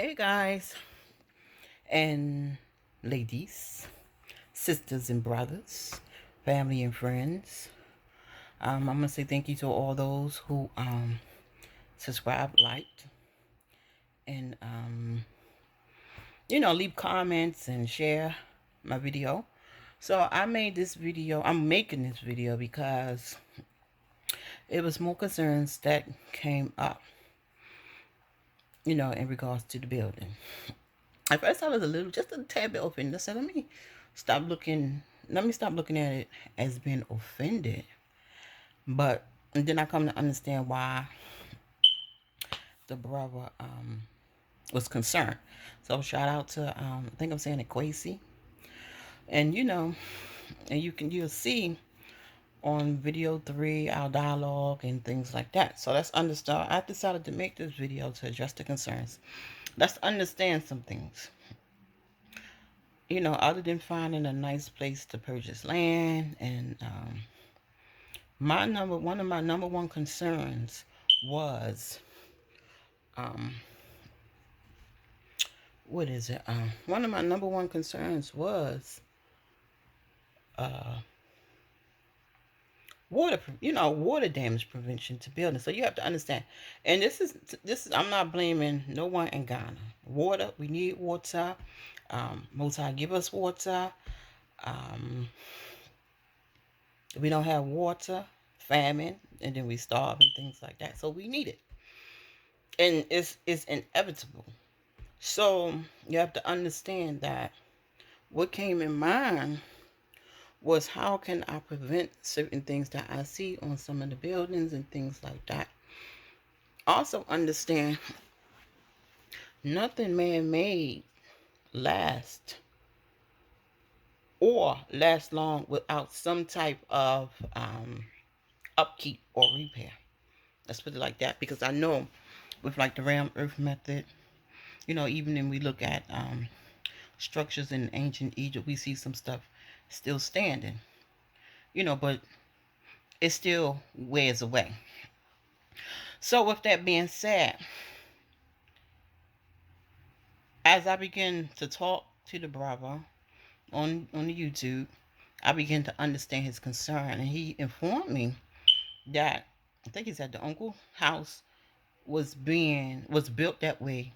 Hey guys and ladies, sisters and brothers, family and friends. I'm gonna say thank you to all those who subscribed, liked, and leave comments and share my video. So I made this video. I'm making this video because it was more concerns that came up, in regards to the building. At first, I was just a tad bit offended. I said, let me stop looking at it as being offended. But and then I come to understand why the brother was concerned. So shout out to I think I'm saying it Quasi, and you'll see on video 3 our dialogue and things like that. So let's understand. I decided to make this video to address the concerns. Let's understand some things. Other than finding a nice place to purchase land, and one of my number one concerns was um, what is it? One of my number one concerns was uh, water damage prevention to buildings. So you have to understand, and this is I'm not blaming no one in Ghana. Water, we need water. Most High give us water. Um, we don't have water, famine, and then we starve and things like that. So we need it, and it's inevitable. So you have to understand that what came in mind was how can I prevent certain things that I see on some of the buildings and things like that. Also understand nothing man-made lasts or lasts long without some type of upkeep or repair. Let's put it like that, because I know with like the ram earth method, even when we look at structures in ancient Egypt, we see some stuff still standing, but it still wears away. So with that being said, as I begin to talk to the brother on the YouTube, I began to understand his concern, and he informed me that I think he said the uncle house was built that way.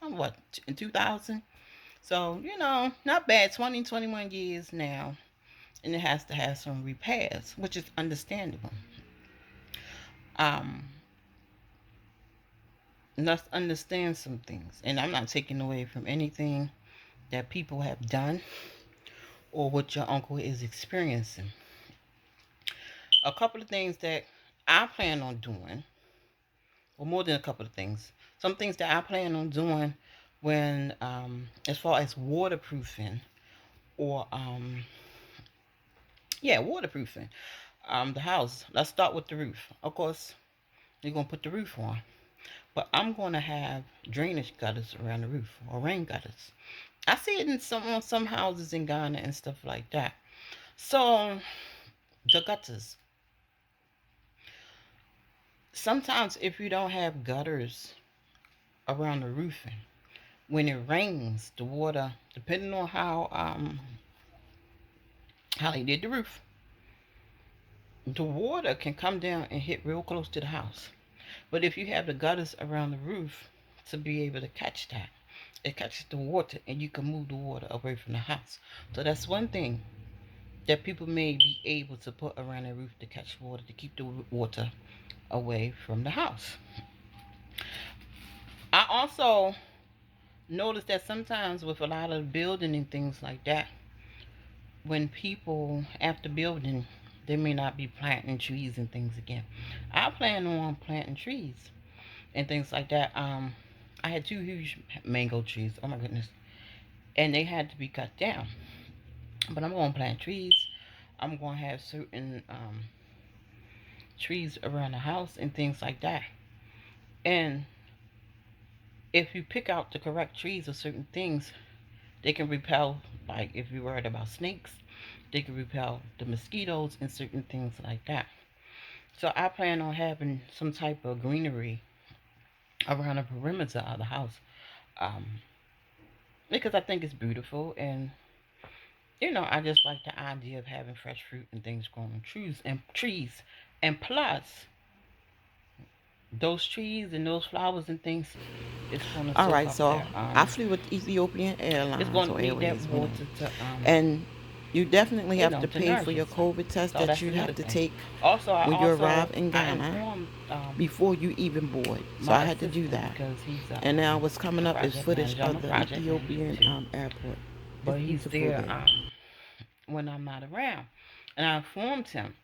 What, in 2000? So not bad. 21 years now, and it has to have some repairs, which is understandable. Um, let's understand some things, and I'm not taking away from anything that people have done or what your uncle is experiencing. A couple of things that I plan on doing, or more than a couple of things, some things that I plan on doing when, as far as waterproofing or, waterproofing the house. Let's start with the roof. Of course, you're going to put the roof on, but I'm going to have drainage gutters around the roof, or rain gutters. I see it in some houses in Ghana and stuff like that. So the gutters. Sometimes if you don't have gutters around the roofing, when it rains, the water, depending on how they did the roof, the water can come down and hit real close to the house. But if you have the gutters around the roof to be able to catch that, it catches the water and you can move the water away from the house. So that's one thing that people may be able to put around their roof to catch water, to keep the water away from the house. I also noticed that sometimes with a lot of building and things like that, when people after building, they may not be planting trees and things again. I plan on planting trees and things like that. I had 2 huge mango trees. Oh my goodness. And they had to be cut down. But I'm going to plant trees. I'm going to have certain trees around the house and things like that. And if you pick out the correct trees or certain things, they can repel, like if you're worried about snakes, they can repel the mosquitoes and certain things like that. So I plan on having some type of greenery around the perimeter of the house. um, because I think it's beautiful, and I just like the idea of having fresh fruit and things growing on trees, and plus those trees and those flowers and things, it's going to All soak right, up so that I flew with Ethiopian it's Airlines going or to need that Airways, one of them. water to And you definitely have to to pay for nourish your itself. COVID test So that that's you another have to thing. take Also, when you arrive in I Ghana informed before you even board. So my I had to do assistant that. because he's And now what's coming a up is project footage manager. I'm a of the project manager Ethiopian too, airport. It's but he's beautiful there there. when I'm not around, and I informed him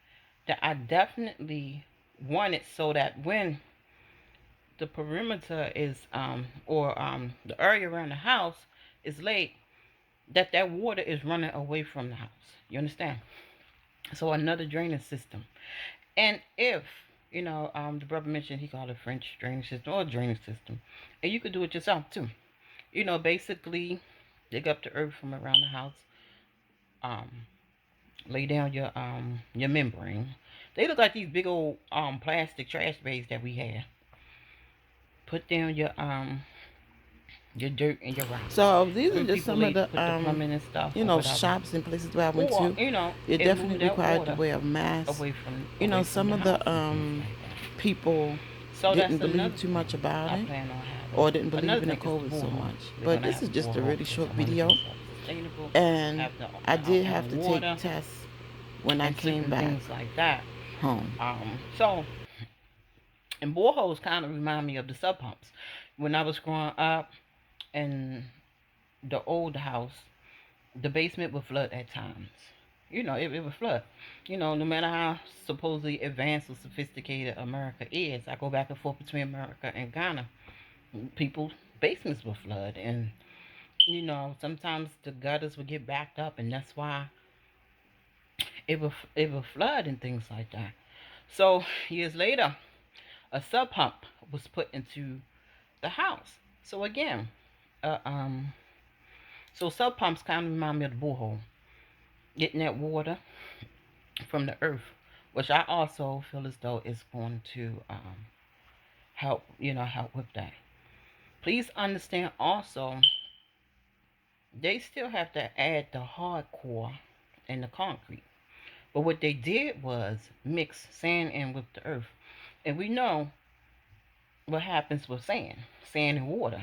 that I definitely want it so that when the perimeter is or the area around the house is late, that water is running away from the house. You understand? So another drainage system. And if the brother mentioned he called it French drainage system or drainage system, and you could do it yourself too. Basically dig up the earth from around the house, um, lay down your membrane. They look like these big old plastic trash bags that we have. Put down your dirt and your rocks. So these are When just people some of they the put the plumbing and stuff or whatever, shops and places where I went or to. You're it move definitely that required to water wear a mask. away from Some the of house the and things like that. people So didn't that's believe another too thing much about I it plan on having. or didn't believe Another in the thing is the COVID so borehole. much. We're But gonna this have is a just a borehole really because short I want to be video. self-sustainable, And have I our did have own to take water tests when I and came certain back things like that. home. So and boreholes kind of remind me of the sub pumps. When I was growing up in the old house, the basement would flood at times. It would flood. No matter how supposedly advanced or sophisticated America is, I go back and forth between America and Ghana. People's basements would flood, and sometimes the gutters would get backed up, and that's why it would flood and things like that. So years later, a sub pump was put into the house. So again, uh, um, so sub pumps kind of remind me of the borehole, getting that water from the earth, which I also feel as though is going to help with that. Please understand also, they still have to add the hardcore and the concrete. But what they did was mix sand in with the earth. And we know what happens with sand and water.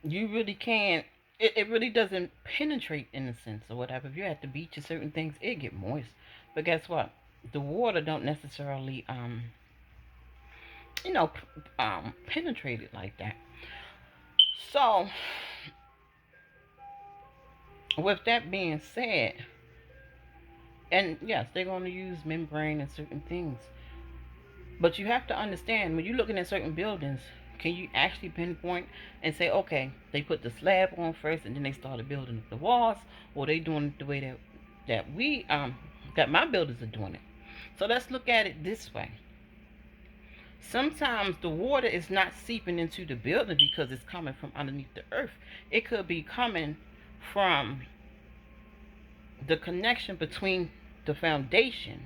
You really can't, it really doesn't penetrate in a sense or whatever. If you're at the beach or certain things, it get moist. But guess what? The water don't necessarily penetrate it like that. So with that being said, and yes, they're going to use membrane and certain things, but you have to understand when you're looking at certain buildings, can you actually pinpoint and say, okay, they put the slab on first and then they started building up the walls, or they doing it the way that my builders are doing it? So let's look at it this way. Sometimes the water is not seeping into the building because it's coming from underneath the earth. It could be coming from the connection between the foundation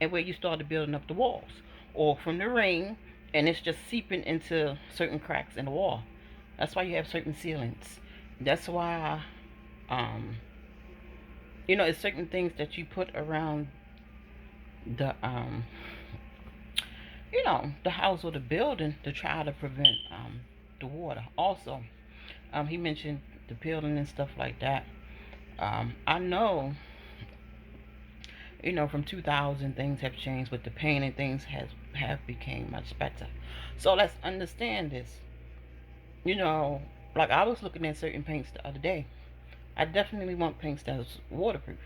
and where you started building up the walls, or from the rain and it's just seeping into certain cracks in the wall. That's why you have certain ceilings. That's why it's certain things that you put around the the house or the building to try to prevent the water. Also, he mentioned the building and stuff like that. I know, from 2000 things have changed with the paint and things has have became much better. So let's understand this. You know, like I was looking at certain paints the other day. I definitely want paints that's waterproof.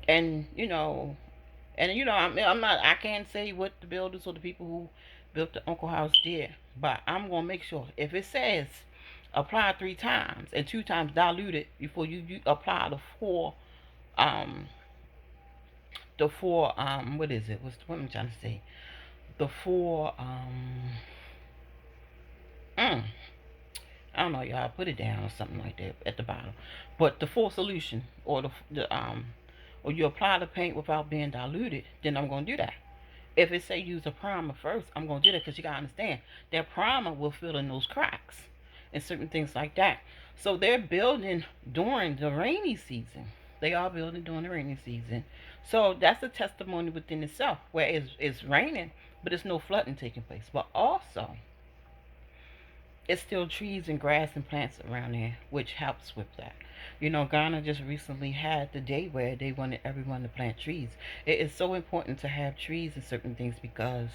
And I'm not. I can't say what the builders or the people who built the Uncle House did, but I'm gonna make sure if it says apply 3 times and 2 times diluted before you apply um the four what is it? What am I trying to say? The four mm, I don't know, y'all. Put it down or something like that at the bottom. But the full solution, or or you apply the paint without being diluted, then I'm gonna do that. If it say use a primer first, I'm gonna do that because you gotta understand that primer will fill in those cracks. and certain things like that. So they're building during the rainy season. They are building during the rainy season. So that's a testimony within itself, where it's raining, but it's no flooding taking place. But also, it's still trees and grass and plants around there, which helps with that. You know, Ghana just recently had the day where they wanted everyone to plant trees. It is so important to have trees and certain things because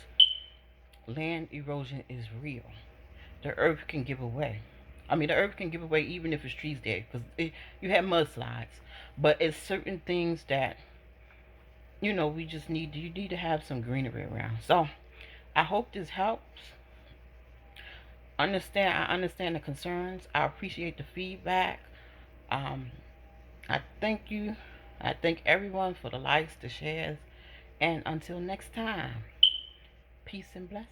land erosion is real. The earth can give away. I mean, the earth can give away even if it's trees there, because you have mudslides. But it's certain things that we just need. You need to have some greenery around. So I hope this helps. I understand the concerns. I appreciate the feedback. Um, I thank you. I thank everyone for the likes, the shares, and until next time, peace and blessings.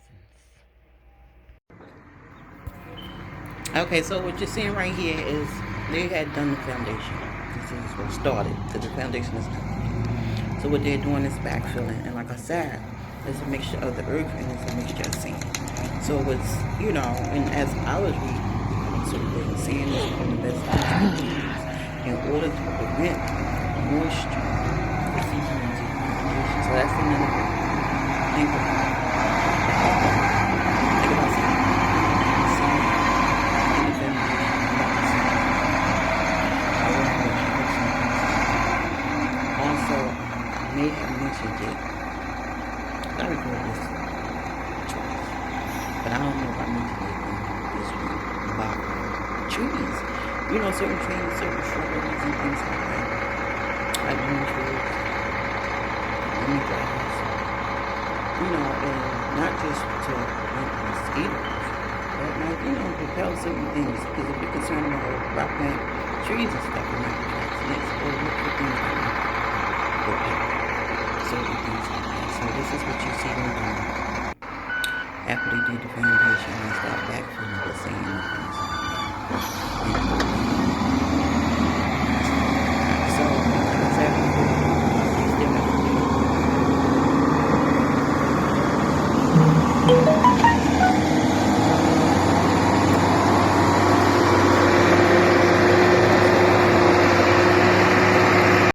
Okay, so what you're seeing right here is they had done the foundation. This is what started. So the foundation is done. So what they're doing is backfilling, and like I said, it's a mixture of the earth and it's a mixture of sand. So it's and as I was reading, so the sand is one of the best things to use in order to prevent moisture from seeping into the foundation. So that's another thing. Think about sand. In the foundation, I want to make some things. Also, I may have mentioned it. I recorded this twice, but I don't know if I mentioned it in this one about trees. Certain trees, certain shrubberies and things like that. Like moon trees, lemon grass, and not just to prevent mosquitoes, but like, repel certain things. Because if you're concerned about rock plant trees and stuff, it might attract snakes or look for things that might go out. Certain things like that. So this is what you see them doing after they did the foundation and start backfilling this